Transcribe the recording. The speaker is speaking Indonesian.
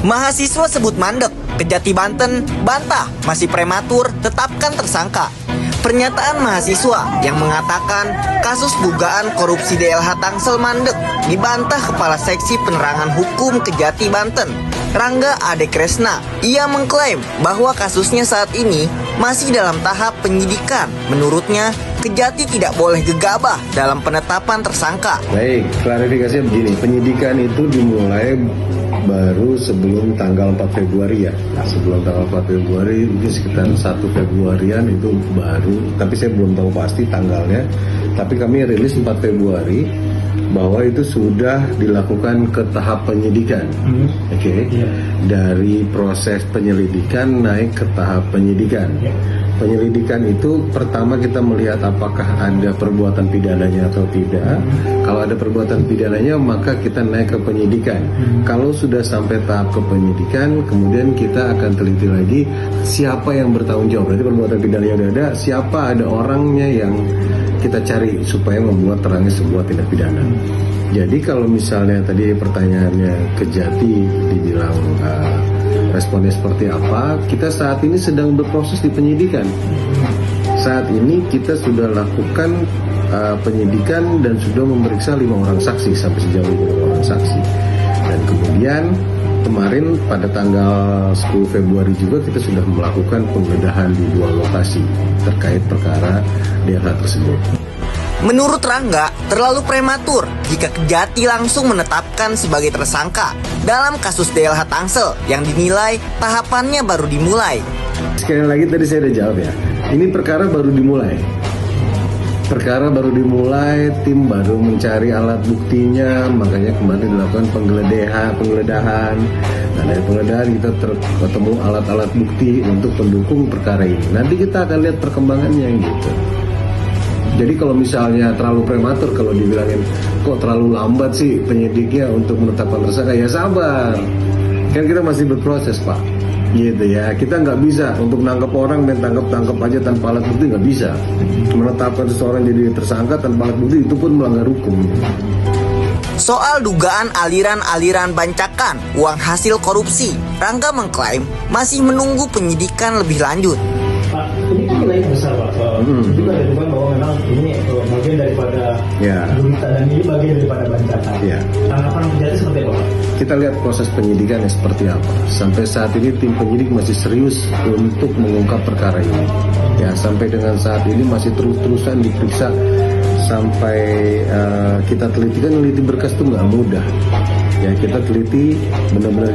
Mahasiswa sebut mandek, Kejati Banten bantah masih prematur tetapkan tersangka. Pernyataan mahasiswa yang mengatakan kasus dugaan korupsi DLH Tangsel mandek dibantah Kepala Seksi Penerangan Hukum Kejati Banten, Rangga Ade Kresna. Ia mengklaim bahwa kasusnya saat ini masih dalam tahap penyidikan. Menurutnya, Kejati tidak boleh gegabah dalam penetapan tersangka. Baik, klarifikasinya begini, penyidikan itu dimulai baru sebelum tanggal 4 Februari ya. Sebelum tanggal 4 Februari, itu sekitar 1 Februarian itu baru, tapi saya belum tahu pasti tanggalnya. Tapi kami rilis 4 Februari bahwa itu sudah dilakukan ke tahap penyidikan. Dari proses penyelidikan naik ke tahap penyidikan. Penyelidikan itu pertama kita melihat apakah ada perbuatan pidananya atau tidak. Kalau ada perbuatan pidananya maka kita naik ke penyidikan. Kalau sudah sampai tahap ke penyidikan, kemudian kita akan teliti lagi siapa yang bertanggung jawab. Berarti perbuatan pidananya sudah ada, siapa ada orangnya yang kita cari supaya membuat terangnya sebuah tindak pidana. Jadi kalau misalnya tadi pertanyaannya Kejati dibilang responnya seperti apa, kita saat ini sedang berproses di penyidikan. Saat ini kita sudah lakukan penyidikan dan sudah memeriksa 5 orang saksi sampai sejauh 5 orang saksi. Dan kemudian kemarin pada tanggal 10 Februari juga kita sudah melakukan penggeledahan di 2 lokasi terkait perkara DLH tersebut. Menurut Rangga, terlalu prematur jika Kejati langsung menetapkan sebagai tersangka dalam kasus DLH Tangsel yang dinilai tahapannya baru dimulai. Sekali lagi tadi saya udah jawab ya, ini perkara baru dimulai. Perkara baru dimulai, tim baru mencari alat buktinya, makanya kemarin dilakukan penggeledahan. Dan dari penggeledahan kita ketemu alat-alat bukti untuk pendukung perkara ini. Nanti kita akan lihat perkembangannya gitu. Jadi kalau misalnya terlalu prematur, kalau dibilangin kok terlalu lambat sih penyidiknya untuk menetapkan tersangka, ya sabar. Kan kita masih berproses Pak, gitu ya. Kita nggak bisa untuk nangkep orang dan tangkap aja tanpa alat bukti, nggak bisa. Menetapkan seseorang jadi tersangka tanpa alat bukti itu pun melanggar hukum. Soal dugaan aliran-aliran bancakan uang hasil korupsi, Rangga mengklaim masih menunggu penyidikan lebih lanjut. Pak, ini kan nilai besar Pak. Juga ditemukan bahwa memang ini bagian daripada berita dan ini bagian daripada bancakan. Tanggapan Kejati seperti apa Pak? Kita lihat proses penyidikannya seperti apa. Sampai saat ini tim penyidik masih serius untuk mengungkap perkara ini. Ya, sampai dengan saat ini masih terus-terusan diperiksa sampai kita teliti, kan teliti berkas itu nggak mudah. Ya, kita teliti benar-benar